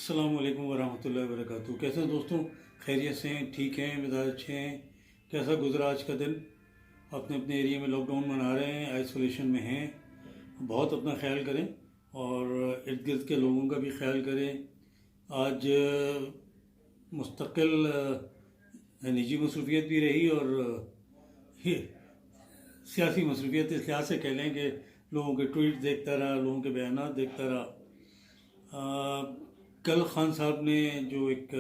السلام علیکم ورحمۃ اللہ وبرکاتہ۔ کیسے ہیں دوستوں؟ خیریت سے ہیں؟ ٹھیک ہیں؟ مزاج اچھے ہیں؟ کیسا گزرا آج کا دن؟ اپنے اپنے ایریے میں لاک ڈاؤن منا رہے ہیں، آئسولیشن میں ہیں۔ بہت اپنا خیال کریں اور ارد گرد کے لوگوں کا بھی خیال کریں۔ آج مستقل نجی مصروفیت بھی رہی اور سیاسی مصروفیت اس لحاظ سے کہہ لیں کہ لوگوں کے ٹویٹ دیکھتا رہا، لوگوں کے بیانات دیکھتا رہا۔ کل خان صاحب نے جو ایک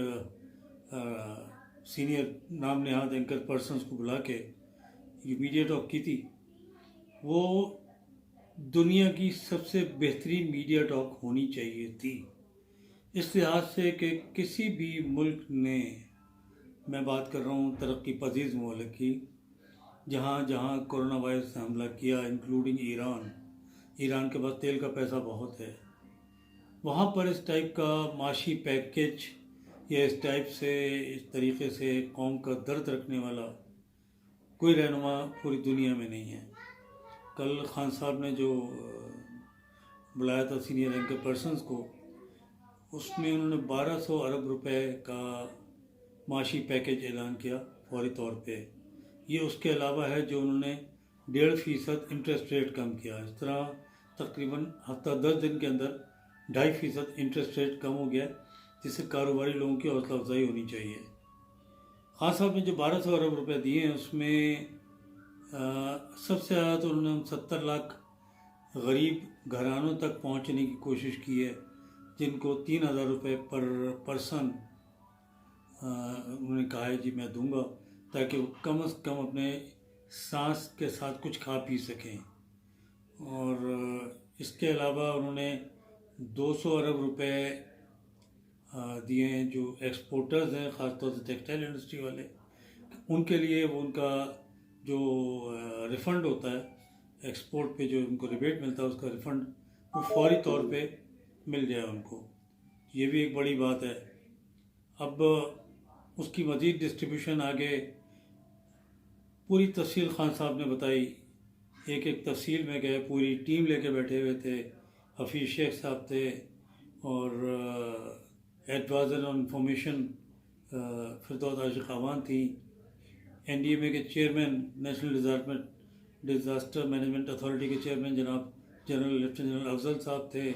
سینئر نام نہاد اینکر پرسنز کو بلا کے یہ میڈیا ٹاک کی تھی، وہ دنیا کی سب سے بہترین میڈیا ٹاک ہونی چاہیے تھی، اس لحاظ سے کہ کسی بھی ملک نے، میں بات کر رہا ہوں ترقی پذیر ممالک کی، جہاں جہاں کرونا وائرس نے حملہ کیا، انکلوڈنگ ایران کے پاس تیل کا پیسہ بہت ہے، وہاں پر اس ٹائپ کا معاشی پیکیج یا اس ٹائپ سے اس طریقے سے قوم کا درد رکھنے والا کوئی رہنما پوری دنیا میں نہیں ہے۔ کل خان صاحب نے جو بلایا تھا سینئر اینکر پرسنز کو، اس میں انہوں نے 1200 ارب روپے کا معاشی پیکیج اعلان کیا فوری طور پہ۔ یہ اس کے علاوہ ہے جو انہوں نے 1.5% انٹرسٹ ریٹ کم کیا۔ اس طرح تقریباً ہفتہ 10 دن کے اندر 2.5% انٹرسٹ ریٹ کم ہو گیا، جس سے کاروباری لوگوں کی حوصلہ افزائی ہونی چاہیے۔ خان صاحب نے جو 1200 ارب روپے دیے ہیں، اس میں سب سے زیادہ تو انہوں نے 70 لاکھ غریب گھرانوں تک پہنچنے کی کوشش کی ہے، جن کو 3000 روپے پر پرسن انہوں نے کہا ہے جی میں دوں گا، تاکہ وہ کم از کم اپنے سانس کے ساتھ کچھ کھا پی سکیں۔ اور اس کے علاوہ انہوں نے 200 ارب روپے دیے ہیں جو ایکسپورٹرز ہیں، خاص طور سے ٹیکسٹائل انڈسٹری والے، ان کے لیے وہ ان کا جو ریفنڈ ہوتا ہے ایکسپورٹ پہ، جو ان کو ریبیٹ ملتا ہے، اس کا ریفنڈ وہ فوری طور پہ مل جائے ان کو۔ یہ بھی ایک بڑی بات ہے۔ اب اس کی مزید ڈسٹریبیوشن آگے پوری تفصیل خان صاحب نے بتائی، ایک ایک تفصیل میں گئے، پوری ٹیم لے کے بیٹھے ہوئے تھے۔ حفیظ شیخ صاحب تھے اور advisor on information Firdous Ashiq Awan تھی، NDMA کے chairman, national disaster management authority کے چیئرمین جناب لیفٹیننٹ جنرل افضل صاحب تھے،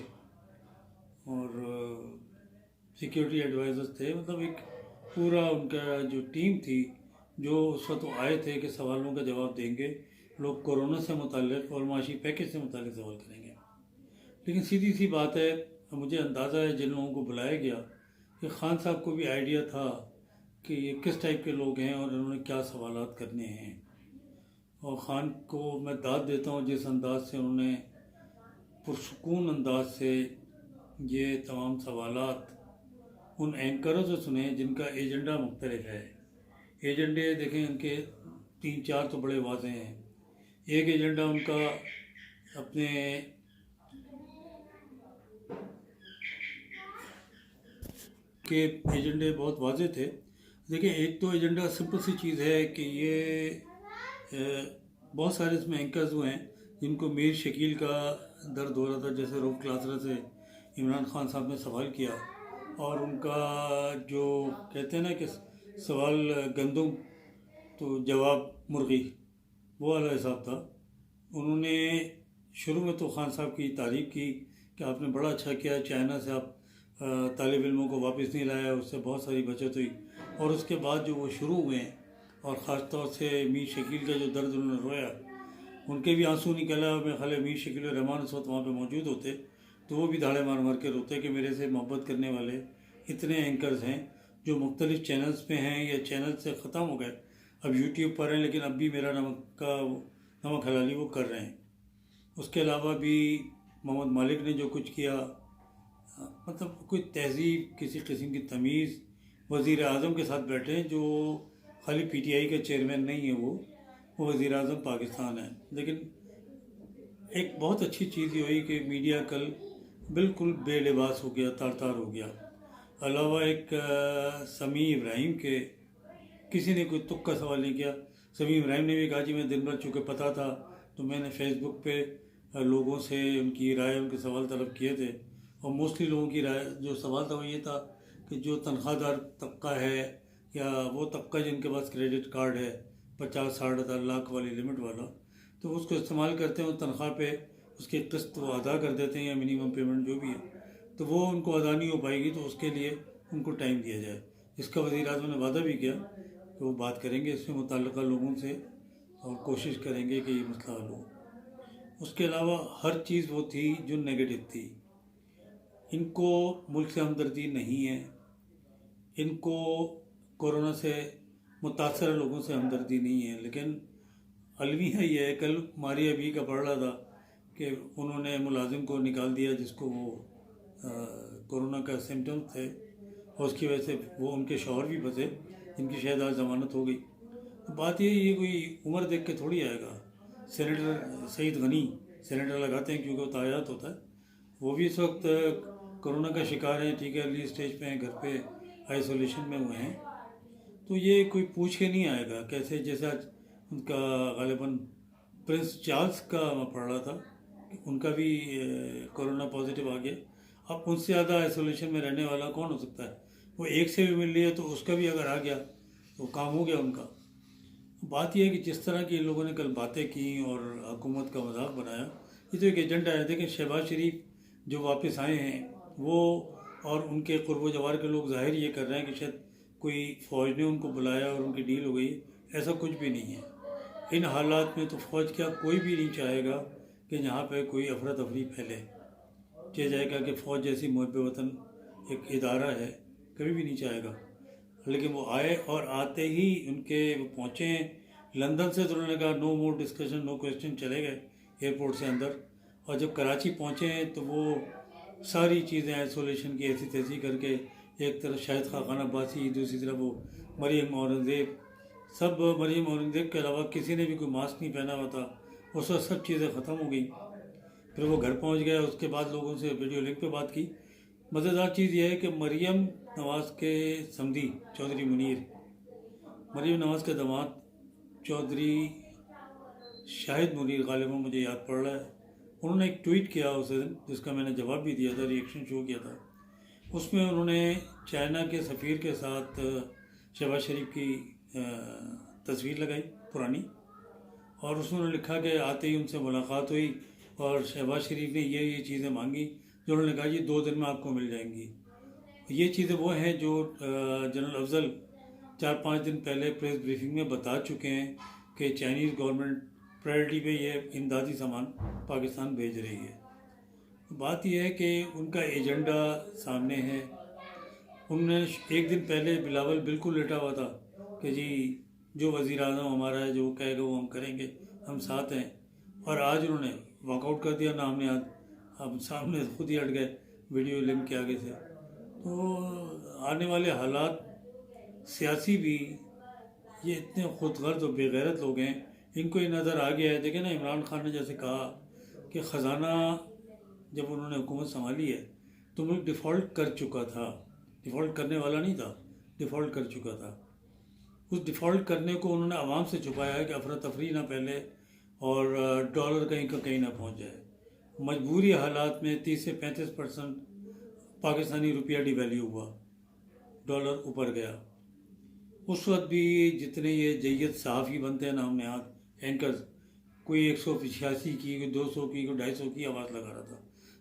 اور سیکیورٹی ایڈوائزرز تھے۔ مطلب ایک پورا ان کا جو ٹیم تھی، جو اس وقت آئے تھے کہ سوالوں کا جواب دیں گے، لوگ کورونا سے متعلق اور معاشی پیکیج سے متعلق سوال کریں گے۔ لیکن سیدھی سی بات ہے، مجھے اندازہ ہے جن لوگوں کو بلایا گیا کہ خان صاحب کو بھی آئیڈیا تھا کہ یہ کس ٹائپ کے لوگ ہیں اور انہوں نے کیا سوالات کرنے ہیں۔ اور خان کو میں داد دیتا ہوں جس انداز سے انہوں نے پرسکون انداز سے یہ تمام سوالات ان اینکروں سے سنے جن کا ایجنڈا مختلف ہے۔ ایجنڈے دیکھیں ان کے 3-4 تو بڑے واضح ہیں۔ ایک ایجنڈا ان کا اپنے کے ایجنڈے بہت واضح تھے۔ دیکھیں، ایک تو ایجنڈا سمپل سی چیز ہے کہ یہ بہت سارے اس میں اینکرز ہوئے ہیں جن کو میر شکیل کا درد ہو رہا تھا، جیسے روک کلاسرا سے عمران خان صاحب نے سوال کیا، اور ان کا جو کہتے ہیں نا کہ سوال گندم تو جواب مرغی، وہ والا حساب تھا۔ انہوں نے شروع میں تو خان صاحب کی تعریف کی کہ آپ نے بڑا اچھا کیا، چائنا سے آپ طالب علموں کو واپس نہیں لایا، اس سے بہت ساری بچت ہوئی۔ اور اس کے بعد جو وہ شروع ہوئے ہیں، اور خاص طور سے میر شکیل کا جو درد انہوں نے رویا، ان کے بھی آنسو نکلا۔ میں خیال ہے میر شکیل الرحمان اس وقت وہاں پہ موجود ہوتے تو وہ بھی دھاڑے مار مار کے روتے کہ میرے سے محبت کرنے والے اتنے اینکرز ہیں جو مختلف چینلز پہ ہیں یا چینل سے ختم ہو گئے، اب یوٹیوب پر ہیں، لیکن اب بھی میرا نمک حلالی وہ کر رہے ہیں۔ اس کے علاوہ بھی محمد مالک نے جو کچھ کیا، مطلب کوئی تہذیب، کسی قسم کی تمیز، وزیر اعظم کے ساتھ بیٹھے جو خالی PTI کا چیئرمین نہیں ہے، وہ وزیر اعظم پاکستان ہے۔ لیکن ایک بہت اچھی چیز یہ ہوئی کہ میڈیا کل بالکل بے لباس ہو گیا، تار تار ہو گیا۔ علاوہ ایک سمیع ابراہیم کے کسی نے کوئی تک کا سوال نہیں کیا۔ سمیع ابراہیم نے بھی کہا جی میں دن بھر چونکہ پتہ تھا تو میں نے فیس بک پہ لوگوں سے ان کی رائے، ان کے سوال طلب کیے تھے، اور موسٹلی لوگوں کی رائے جو سوال تھا وہ یہ تھا کہ جو تنخواہ دار طبقہ ہے یا وہ طبقہ جن کے پاس کریڈٹ کارڈ ہے 50-60 لاکھ والی لمٹ والا، تو اس کو استعمال کرتے ہیں، اس تنخواہ پہ اس کی قسط وہ ادا کر دیتے ہیں یا منیمم پیمنٹ جو بھی ہے، تو وہ ان کو ادا نہیں ہو پائے گی، تو اس کے لیے ان کو ٹائم دیا جائے۔ اس کا وزیر اعظم نے وعدہ بھی کیا کہ وہ بات کریں گے اس سے متعلقہ لوگوں سے اور کوشش کریں گے کہ یہ مسئلہ حل ہو۔ اس کے علاوہ ہر چیز وہ تھی جو نیگیٹو تھی۔ ان کو ملک سے ہمدردی نہیں ہے، ان کو کورونا سے متاثرہ لوگوں سے ہمدردی نہیں ہے، لیکن المیہ یہ ہے، کل ماریا بی کا پڑھ رہا تھا کہ انہوں نے ملازم کو نکال دیا جس کو وہ کورونا کا سمٹمز تھے، اور اس کی وجہ سے وہ ان کے شوہر بھی پھنسے جن کی شاید آج ضمانت ہو گئی۔ بات یہ کوئی عمر دیکھ کے تھوڑی آئے گا۔ سینیٹر سعید غنی سینیٹر لگاتے ہیں کیونکہ وہ تعینات ہوتا ہے، وہ بھی اس وقت کورونا کا شکار ہیں، ٹھیک ہے، ارلی اسٹیج پہ ہیں، گھر پہ آئسولیشن میں ہوئے ہیں، تو یہ کوئی پوچھ کے نہیں آئے گا کیسے، جیسے آج ان کا غالباً پرنس چارلز کا میں پڑھ رہا تھا کہ ان کا بھی کورونا پازیٹیو آ گیا۔ اب ان سے زیادہ آئسولیشن میں رہنے والا کون ہو سکتا ہے؟ وہ ایک سے بھی مل رہی ہے تو اس کا بھی اگر آ گیا تو کام ہو گیا ان کا۔ بات یہ ہے کہ جس طرح کی ان لوگوں نے کل باتیں کیں اور حکومت کا مذاق بنایا، یہ تو ایک ایجنڈا ہے۔ دیکھیں شہباز شریف جو واپس آئے ہیں وہ اور ان کے قرب و جوار کے لوگ ظاہر یہ کر رہے ہیں کہ شاید کوئی فوج نے ان کو بلایا اور ان کی ڈیل ہو گئی، ایسا کچھ بھی نہیں ہے۔ ان حالات میں تو فوج کیا کوئی بھی نہیں چاہے گا کہ یہاں پہ کوئی افراتفری پھیلے، کیا جائے گا کہ فوج جیسی محب وطن ایک ادارہ ہے، کبھی بھی نہیں چاہے گا۔ لیکن وہ آئے اور آتے ہی ان کے وہ پہنچے ہیں لندن سے، تو انہوں نے کہا نو مور ڈسکشن نو کویسچن، چلے گئے ایئرپورٹ سے اندر، اور جب کراچی پہنچے ہیں تو وہ ساری چیزیں آئسولیشن کی ایسی تیسی کر کے، ایک طرف شاہد خاقان عباسی، دوسری طرف وہ مریم اورنگزیب، سب مریم اورنگزیب کے علاوہ کسی نے بھی کوئی ماسک نہیں پہنا ہوا تھا، اس وقت سب چیزیں ختم ہو گئیں۔ پھر وہ گھر پہنچ گئے، اس کے بعد لوگوں سے ویڈیو لنک پہ بات کی۔ مزیدار چیز یہ ہے کہ مریم نواز کے سمدھی چودھری منیر، مریم نواز کے داماد چودھری شاہد منیر غالباً مجھے یاد پڑ رہا ہے، انہوں نے ایک ٹویٹ کیا اس دن جس کا میں نے جواب بھی دیا تھا، ریئیکشن شو کیا تھا۔ اس میں انہوں نے چائنا کے سفیر کے ساتھ شہباز شریف کی تصویر لگائی پرانی، اور اس میں انہوں نے لکھا کہ آتے ہی ان سے ملاقات ہوئی اور شہباز شریف نے یہ چیزیں مانگی جو انہوں نے کہا یہ 2 دن میں آپ کو مل جائیں گی۔ یہ چیزیں وہ ہیں جو جنرل افضل 4-5 دن پہلے پریس بریفنگ میں بتا چکے ہیں کہ چائنیز گورنمنٹ پرائرٹی پہ یہ امدادی سامان پاکستان بھیج رہی ہے۔ بات یہ ہے کہ ان کا ایجنڈا سامنے ہے۔ انہوں نے ایک دن پہلے بلاول بالکل لیٹا ہوا تھا کہ جی جو وزیر اعظم ہمارا ہے جو وہ کہے گا وہ ہم کریں گے، ہم ساتھ ہیں، اور آج انہوں نے واک آؤٹ کر دیا، نام نے ہم سامنے خود ہی ہٹ گئے ویڈیو لنک کے آگے سے۔ تو آنے والے حالات سیاسی بھی یہ اتنے خود غرض اور بے غیرت لوگ ہیں، ان کو یہ نظر آ گیا ہے۔ دیکھیں نا عمران خان نے جیسے کہا کہ خزانہ جب انہوں نے حکومت سنبھالی ہے تو ملک ڈیفالٹ کر چکا تھا، ڈیفالٹ کرنے والا نہیں تھا، ڈیفالٹ کر چکا تھا۔ اس ڈیفالٹ کرنے کو انہوں نے عوام سے چھپایا ہے کہ افراتفری نہ پھیلے اور ڈالر کہیں کا کہیں نہ پہنچ جائے۔ مجبوری حالات میں 30 سے 35% پاکستانی روپیہ ڈی ویلیو ہوا، ڈالر اوپر گیا۔ اس وقت بھی جتنے یہ جید صحافی بنتے ہیں نام نہاد اینکرز، کوئی 185 کی، کوئی 200 کی، کوئی 250 کی آواز لگا رہا تھا۔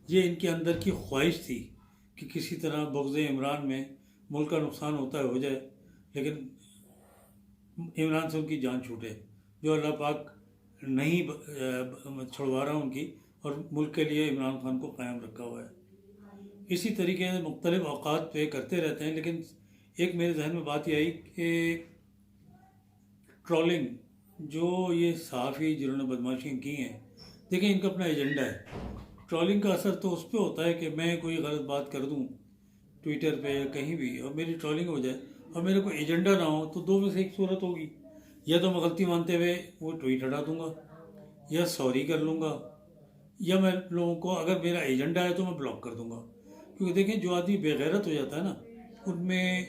یہ ان کے اندر کی خواہش تھی کہ کسی طرح بغض عمران میں ملک کا نقصان ہوتا ہے ہو جائے، لیکن عمران سے ان کی جان چھوٹے، جو اللہ پاک نہیں چھڑوا رہا ان کی، اور ملک کے لیے عمران خان کو قائم رکھا ہوا ہے۔ اسی طریقے سے مختلف اوقات پہ کرتے رہتے ہیں، لیکن ایک میرے ذہن میں بات یہ آئی کہ ٹرولنگ جو یہ صحافی جنہوں نے بدماشیاں کی ہیں، دیکھیں ان کا اپنا ایجنڈا ہے۔ ٹرولنگ کا اثر تو اس پہ ہوتا ہے کہ میں کوئی غلط بات کر دوں ٹویٹر پہ یا کہیں بھی اور میری ٹرولنگ ہو جائے اور میرا کوئی ایجنڈا نہ ہو، تو 2 میں سے ایک صورت ہوگی، یا تو میں غلطی مانتے ہوئے وہ ٹویٹ ہٹا دوں گا، یا سوری کر لوں گا، یا میں لوگوں کو اگر میرا ایجنڈا ہے تو میں بلاک کر دوں گا۔ کیونکہ دیکھیں جو آدمی بے غیرت ہو جاتا ہے نا، ان میں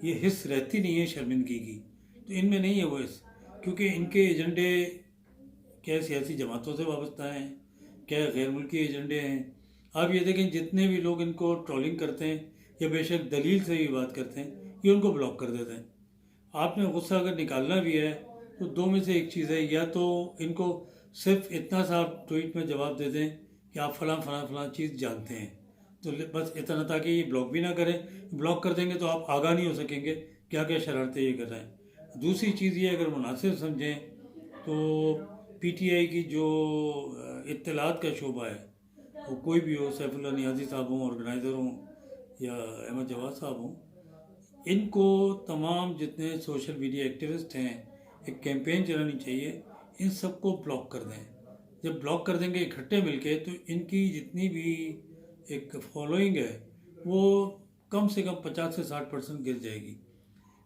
یہ حس رہتی نہیں ہے شرمندگی کی، تو ان میں نہیں ہے وہ حس، کیونکہ ان کے ایجنڈے کیا سیاسی جماعتوں سے وابستہ ہیں، کیا غیر ملکی ایجنڈے ہیں۔ آپ یہ دیکھیں جتنے بھی لوگ ان کو ٹرولنگ کرتے ہیں یا بے شک دلیل سے بھی بات کرتے ہیں یہ ان کو بلاک کر دیتے ہیں۔ آپ نے غصہ اگر نکالنا بھی ہے تو دو میں سے ایک چیز ہے، یا تو ان کو صرف اتنا سا آپ ٹویٹ میں جواب دے دیں کہ آپ فلاں فلاں فلاں چیز جانتے ہیں، تو بس اتنا تاکہ یہ بلاک بھی نہ کریں۔ بلاک کر دیں گے تو آپ آگاہ نہیں ہو سکیں گے کیا کیا شرارتیں یہ کر رہے ہیں۔ دوسری چیز یہ اگر مناسب سمجھیں تو پی ٹی آئی کی جو اطلاعات کا شعبہ ہے، وہ کوئی بھی ہو، سیف اللہ نیازی صاحب ہوں، آرگنائزر ہوں، یا احمد جواد صاحب ہوں، ان کو تمام جتنے سوشل میڈیا ایکٹیوسٹ ہیں ایک کیمپین چلانی چاہیے، ان سب کو بلاک کر دیں۔ جب بلاک کر دیں گے اکٹھے مل کے تو ان کی جتنی بھی ایک فالوئنگ ہے وہ کم سے کم 50 سے 60% گر جائے گی،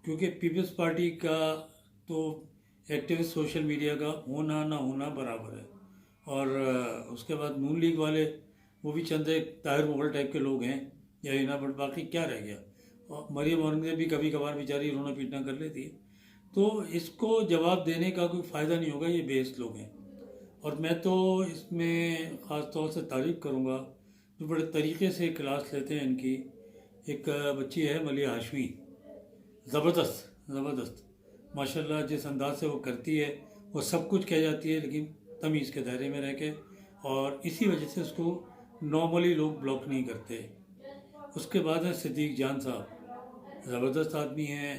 کیونکہ پیپلز پارٹی کا تو ایکٹیوسٹ سوشل میڈیا کا ہونا نہ ہونا برابر ہے، اور اس کے بعد نون لیگ والے وہ بھی چند ایک طاہر مغل ٹائپ کے لوگ ہیں یا اینا، بٹ باقی کیا رہ گیا؟ مریم اورنگزیب بھی کبھی کبھار بیچاری رونا پیٹنا کر لیتی ہے، تو اس کو جواب دینے کا کوئی فائدہ نہیں ہوگا، یہ بیس لوگ ہیں۔ اور میں تو اس میں خاص طور سے تعریف کروں گا جو بڑے طریقے سے کلاس لیتے ہیں ان کی، ایک بچی ہے ملیح ہاشمی، زبردست ماشاءاللہ، جس انداز سے وہ کرتی ہے، وہ سب کچھ کہہ جاتی ہے لیکن تمیز کے دائرے میں رہ کے، اور اسی وجہ سے اس کو نارملی لوگ بلاک نہیں کرتے۔ اس کے بعد ہے صدیق جان صاحب، زبردست آدمی ہیں،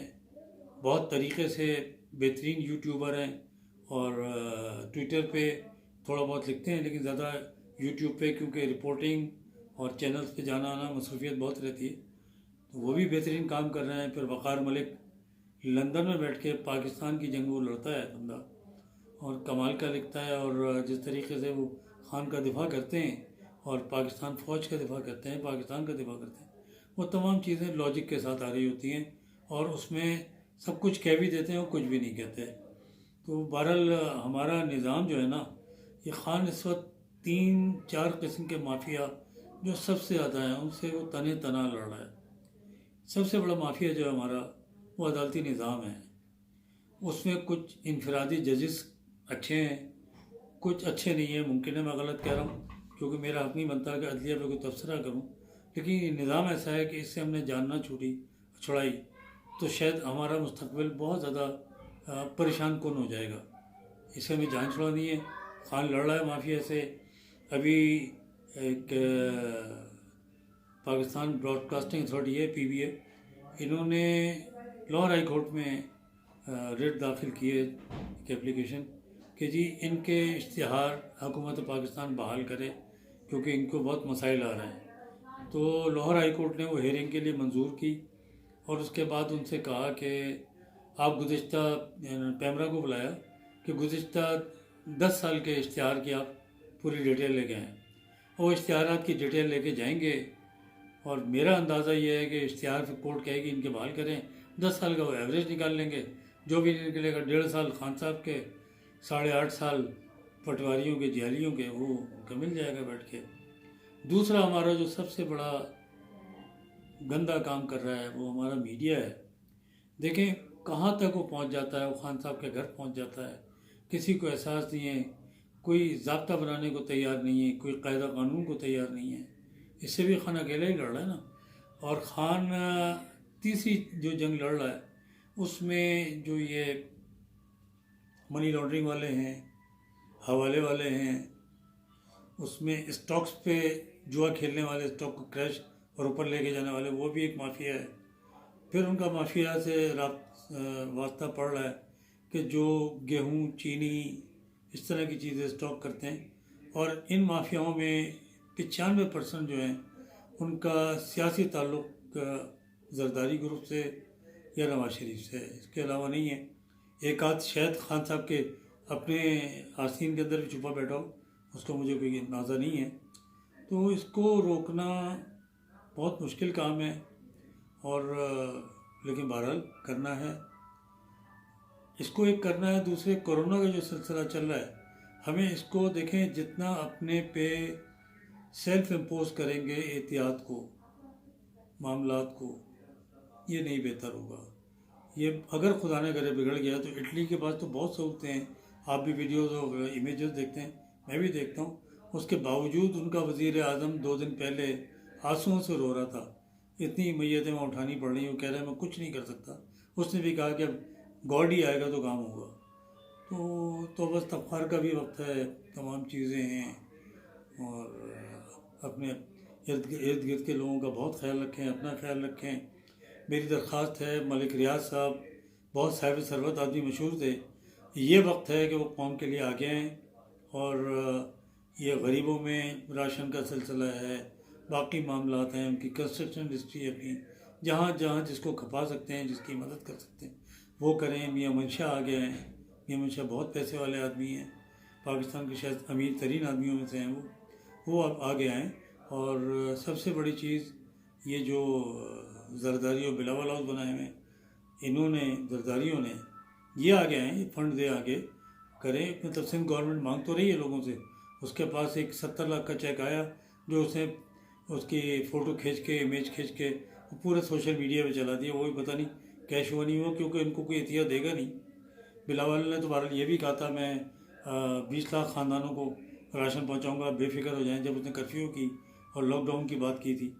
بہت طریقے سے بہترین یوٹیوبر ہیں، اور ٹویٹر پہ تھوڑا بہت لکھتے ہیں لیکن زیادہ یوٹیوب پہ، کیونکہ رپورٹنگ اور چینلز پہ جانا آنا مصروفیت بہت رہتی ہے، تو وہ بھی بہترین کام کر رہے ہیں۔ پھر وقار ملک لندن میں بیٹھ کے پاکستان کی جنگ وہ لڑتا ہے بندہ، اور کمال کا لکھتا ہے، اور جس طریقے سے وہ خان کا دفاع کرتے ہیں اور پاکستان فوج کا دفاع کرتے ہیں، پاکستان کا دفاع کرتے ہیں، وہ تمام چیزیں لاجک کے ساتھ آ رہی ہوتی ہیں، اور اس میں سب کچھ کہہ بھی دیتے ہیں اور کچھ بھی نہیں کہتے۔ تو بہرحال ہمارا نظام جو ہے نا، یہ خان اس وقت 3-4 قسم کے مافیا جو سب سے زیادہ ہیں ان سے وہ تنے تنا لڑ رہا ہے۔ سب سے بڑا مافیا جو ہے ہمارا وہ عدالتی نظام ہے، اس میں کچھ انفرادی ججز اچھے ہیں، کچھ اچھے نہیں ہیں، ممکن ہے میں غلط کہہ رہا ہوں کیونکہ میرا حق نہیں بنتا کہ عدلیہ پہ کوئی تبصرہ کروں، لیکن یہ نظام ایسا ہے کہ اس سے ہم نے جان نہ چھڑائی تو شاید ہمارا مستقبل بہت زیادہ پریشان کن ہو جائے گا۔ اسے ہمیں جان چھڑانی ہے۔ خان لڑ رہا ہے مافیا سے۔ ابھی ایک پاکستان براڈ کاسٹنگ اتھارٹی ہے، PBA، انہوں نے لاہور ہائی کورٹ میں ریٹ داخل کی ہے، ایک اپلیکیشن، کہ جی ان کے اشتہار حکومت پاکستان بحال کرے کیونکہ ان کو بہت مسائل آ رہے ہیں۔ تو لاہور ہائی کورٹ نے وہ ہیئرنگ کے لیے منظور کی، اور اس کے بعد ان سے کہا کہ آپ گزشتہ پیمرا کو بلایا کہ گزشتہ 10 سال کے اشتہار کی آپ پوری ڈیٹیل لے کے آئیں، وہ اشتہارات کی ڈیٹیل لے کے جائیں گے، اور میرا اندازہ یہ ہے کہ اشتہار پہ کورٹ کہے گی ان کے بحال کریں، 10 سال کا وہ ایوریج نکال لیں گے، جو بھی نکلے گا 1.5 سال خان صاحب کے، 8.5 سال پٹواریوں کے، جیلیوں کے، وہ ان کا مل جائے گا بیٹھ کے۔ دوسرا ہمارا جو سب سے بڑا گندا کام کر رہا ہے وہ ہمارا میڈیا ہے۔ دیکھیں کہاں تک وہ پہنچ جاتا ہے، وہ خان صاحب کے گھر پہنچ جاتا ہے، کسی کو احساس نہیں ہے، کوئی ضابطہ بنانے کو تیار نہیں ہے، کوئی قاعدہ قانون کو تیار نہیں ہے۔ اس سے بھی خان اکیلا ہی لڑ رہا ہے نا، اور خان تیسری جو جنگ لڑ رہا ہے اس میں جو یہ منی لانڈرنگ والے ہیں، حوالے والے ہیں، اس میں اسٹاکس پہ جوا کھیلنے والے، اسٹاک کو کریش اور اوپر لے کے جانے والے، وہ بھی ایک مافیا ہے۔ پھر ان کا مافیا سے واسطہ پڑ رہا ہے کہ جو گیہوں، چینی، اس طرح کی چیزیں اسٹاک کرتے ہیں، اور ان مافیاؤں میں 95% جو ہیں ان کا سیاسی تعلق زرداری گروپ سے یا نواز شریف سے، اس کے علاوہ نہیں ہے۔ ایک آدھ شاید خان صاحب کے اپنے آستین کے اندر بھی چھپا بیٹھا ہو، اس کو مجھے کوئی اندازہ نہیں ہے۔ تو اس کو روکنا بہت مشکل کام ہے، اور لیکن بہرحال کرنا ہے، اس کو ایک کرنا ہے۔ دوسرے کورونا کا جو سلسلہ چل رہا ہے، ہمیں اس کو دیکھیں جتنا اپنے پہ سیلف امپوز کریں گے احتیاط کو، معاملات کو، یہ نہیں بہتر ہوگا۔ یہ اگر خدا نہ کرے بگڑ گیا تو اٹلی کے پاس تو بہت سہولتیں ہیں، آپ بھی ویڈیوز اور امیجز دیکھتے ہیں، میں بھی دیکھتا ہوں، اس کے باوجود ان کا وزیر اعظم 2 دن پہلے آنسوؤں سے رو رہا تھا، اتنی میتیں وہاں اٹھانی پڑ رہی ہیں، وہ کہہ رہا ہے میں کچھ نہیں کر سکتا۔ اس نے بھی کہا کہ اب گاڈ ہی آئے گا تو کام ہوگا۔ تو بس تفخر کا بھی وقت ہے، تمام چیزیں ہیں، اور اپنے ارد گرد کے لوگوں کا بہت خیال رکھیں، اپنا خیال رکھیں۔ میری درخواست ہے، ملک ریاض صاحب بہت صاحب ثروت آدمی مشہور تھے، یہ وقت ہے کہ وہ قوم کے لیے آگے آئیں، اور یہ غریبوں میں راشن کا سلسلہ ہے، باقی معاملات ہیں، ان کی کنسٹرکشن انڈسٹری ہے اپنی، جہاں جہاں جس کو کھپا سکتے ہیں، جس کی مدد کر سکتے ہیں وہ کریں۔ میاں منشا آگے آئیں، میاں منشا بہت پیسے والے آدمی ہیں، پاکستان کے شاید امیر ترین آدمیوں میں سے ہیں وہ اب آگے آئیں۔ اور سب سے بڑی چیز یہ جو زرداری اور بلاول ہاؤس بنائے ہوئے ہیں، انہوں نے زرداریوں نے، یہ آگے آئیں، یہ فنڈ دے آگے کریں۔ مطلب سندھ گورنمنٹ مانگ تو رہی ہے لوگوں سے، اس کے پاس ایک 70 لاکھ کا چیک آیا جو اس نے اس کی فوٹو کھینچ کے، امیج کھینچ کے وہ پورے سوشل میڈیا پہ چلا دیا، وہ بھی پتہ نہیں کیش ہوا نہیں ہوا، کیونکہ ان کو کوئی عطیہ دے گا نہیں۔ بلاول نے تو بہرحال یہ بھی کہا تھا میں 20 لاکھ خاندانوں کو راشن پہنچاؤں گا، بے فکر ہو جائیں، جب اس نے کرفیو کی اور لاک ڈاؤن کی بات کی تھی،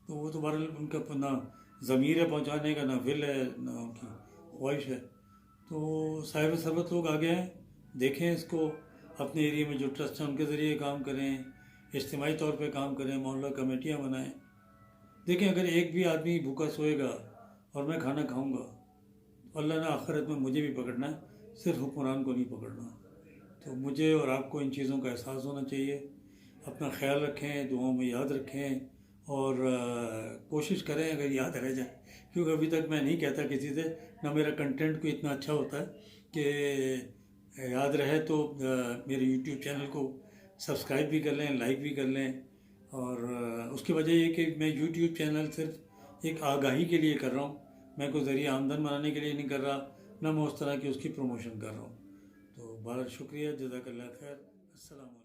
تو وہ تو بہرحال ان کا نہ ضمیر ہے پہنچانے کا، نہ ول ہے، نہ ان کی خواہش ہے۔ تو صاحب ثروت لوگ آگے ہیں، دیکھیں اس کو، اپنے ایریے میں جو ٹرسٹ ہیں ان کے ذریعے کام کریں، اجتماعی طور پہ کام کریں، محلہ کمیٹیاں بنائیں۔ دیکھیں اگر ایک بھی آدمی بھوکا سوئے گا اور میں کھانا کھاؤں گا، تو اللہ نے آخرت میں مجھے بھی پکڑنا ہے، صرف حکمران کو نہیں پکڑنا۔ تو مجھے اور آپ کو ان چیزوں کا احساس ہونا چاہیے۔ اپنا خیال رکھیں، دعاؤں میں یاد رکھیں، اور کوشش کریں اگر یاد رہ جائے، کیونکہ ابھی تک میں نہیں کہتا کسی سے، نہ میرا کنٹینٹ کوئی اتنا اچھا ہوتا ہے کہ یاد رہے۔ تو میرے یوٹیوب چینل کو سبسکرائب بھی کر لیں، لائک بھی کر لیں۔ اور اس کی وجہ یہ کہ میں یوٹیوب چینل صرف ایک آگاہی کے لیے کر رہا ہوں، میں کوئی ذریعہ آمدن بنانے کے لیے نہیں کر رہا، نہ میں اس طرح کی اس کی پروموشن کر رہا ہوں۔ تو بہت شکریہ، جزاک اللہ خیر، السلام علیکم۔